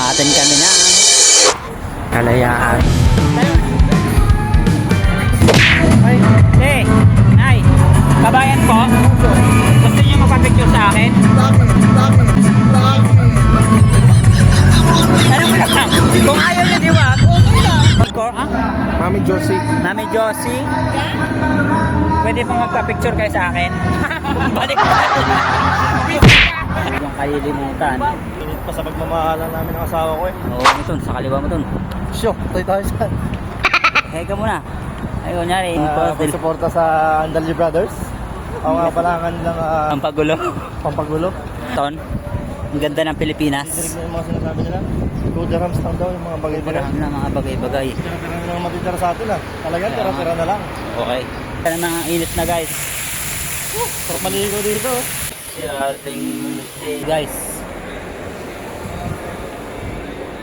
Atin kami na Kalayaan. Hey, ay, kabayan ko, gusto niyo magpa-picture sa akin? Ano mo lang? Kung ayaw niya, di ba? Mami Josie. Mami Josie, pwede pong magpa-picture kayo sa akin? Balik pa. Yung kalilimutan. Pinit pa sa pagmamahalan namin ng asawa ko eh. Oo, ito, sa kaliwa mo dun. Shock, tayo saan? Heka muna. Ay, kunyari, Pagsuporta sa Andalji Brothers. Ako nga pala ang kanilang ang pagulo. pampagulo. Ton, ang ganda ng Pilipinas. Didirig na yung mga sinasabi nila. Go the Rams lang daw yung mga bagay-bagay. Marami na mga bagay-bagay. Tira-tira na lang matitira sa atin ah. Talagang tira-tira na lang. Okay. Sana mga init na guys. Sarap maligo dito. Guys.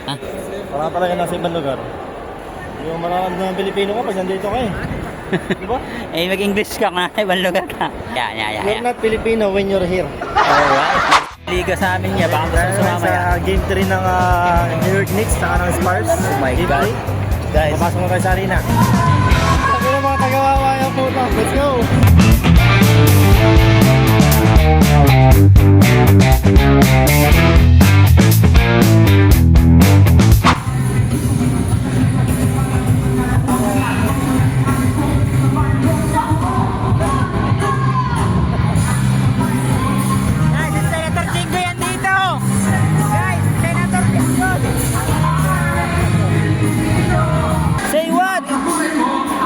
Ha? Parang talaga nasa ibang lugar. Yung mararamdaman ng Pilipino ka pag nandito ka eh. Diba? Eh, mag-English ka nga. Ibang lugar ka. You're not Filipino when you're here. Alright. Liga sa amin niya. Baka gusto sumama sa yan. game 3 ng New York Knicks saka ng Spurs. Oh my Game God. 3. Guys. Papasok na tayo sa arena. Sabi ng mga tagawawa yung puto. Let's go! Guys, si Senator Jingo yan dito. Guys, Senator Jingo. Say what?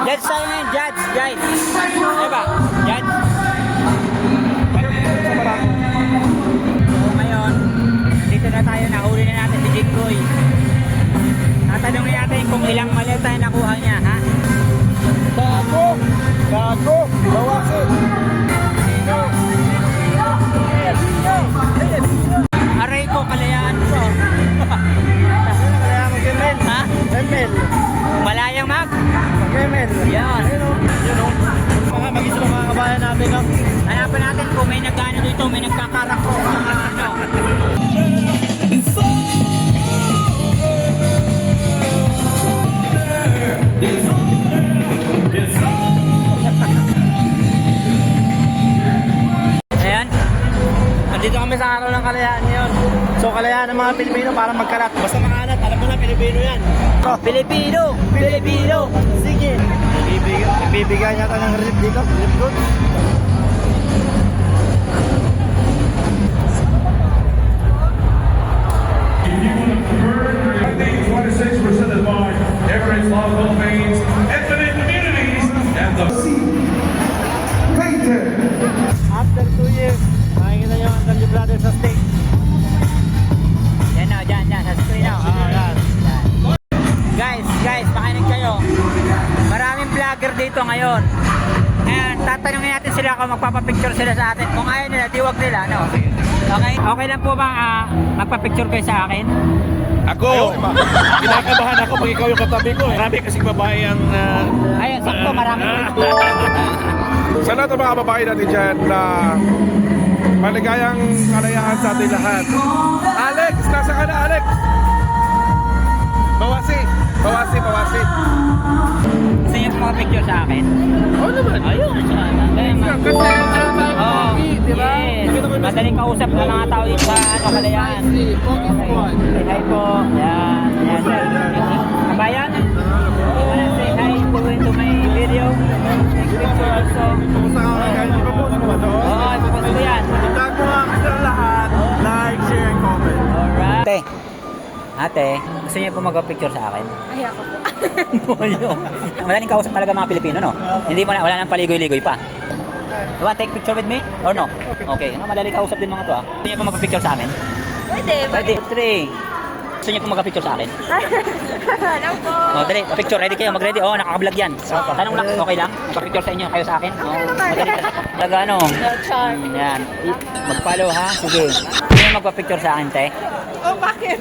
Judge tayo ngayon, judge, guys. Ano ba? Judge? So ngayon, dito na tayo, nahuli na natin si Jingoy. Tatanungin natin kung ilang mali tayo nakuha niya, ha? Gago! Gago! Bawasin! Aray ko, kalayaan ko. Kaya mag-ML. Ha? ML. Malayang mag? Mag-ML. Yan. Yun o. Mga mag-isa mga kabayan natin no? Hanapan natin kung may nagano dito, may nagkakarakok sa ano. Ayan. Nandito kami sa araw ng kalayaan ngayon. So kalayaan ng mga Pilipino para magkalat. Basta makalat, alam mo na Pilipino yan. Pilipino! Pilipino! Sige. Bibigyan yata ng relief dito. Relief goods. I think 26% of our Emirates Law Philippines, infinite communities, and the painted. After 2 years, makikita nyo ang Andalji Brothers sa state. Yan o, dyan, sa screen o. Yan. Guys, pakinig kayo. Maraming vlogger dito ngayon. Ngayon, tatanungin natin sila kung magpapapicture sila sa atin. Kung ayaw nila, diwag nila, no? Okay? Okay lang po bang magpapicture kayo sa akin? Ako, kinakabahan ako pag ikaw yung katabi ko. Marami kasing babae ang... Ayun, sakto, marami Sa lahat ng mga babae natin dyan na maligayang kalayaan sa ating lahat. Alex! Nasa ka na, Alex? Bawasi! Gusto niyo po makapicture sa akin? Oo naman. Ayun, Kasi Oo, di ba? yes. Madaling kausap ng mga tao dito sa kalayaan. Say hi po. Yan, sir. Kabayan, you wanna say hi to my video? Take picture also. Kumusta ka kalayaan? Di ba po? Ano ba to? Oo, ipapost ko yan. Tag mo nga kasi lahat. Like, share, and comment. Alright. Ate, gusto niyo po mag-picture sa akin? Ay, ako po. Madaling kausap talaga mga Pilipino, no? Hindi mo na, wala nang paligoy-ligoy pa. You want take picture with me? Or no? Okay, madaling kausap din mga to, ah. Gusto niyo po mag-picture sa akin? Pwede. Ready? 3. Gusto niyo po mag-picture sa akin? Ano po? Oh, dali. Picture. Ready kayo? Mag-ready? Oh, naka-vlog yan. Tanong lang, okay lang? Mag-picture sa inyo, kayo sa akin? Oh, madali. Talaga ano? No charm. Yan. Mag-follow ha? Sige. Gusto niyo magpa-picture sa akin, te? Oh, bakit?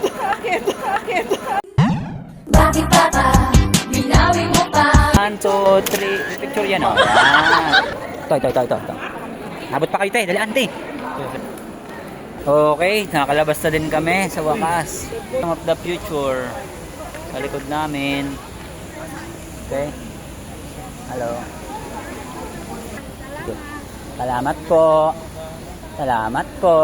Bakit pa ba? Binawi mo pa. 1, 2, 3. Picture yan, oh. Yan. Ito. Abot pa kayo, te. Dali, ante. Okay, nakakalabas na din kami sa wakas. Some of the future. Sa likod namin. Okay. Hello. Salamat po. Salamat po.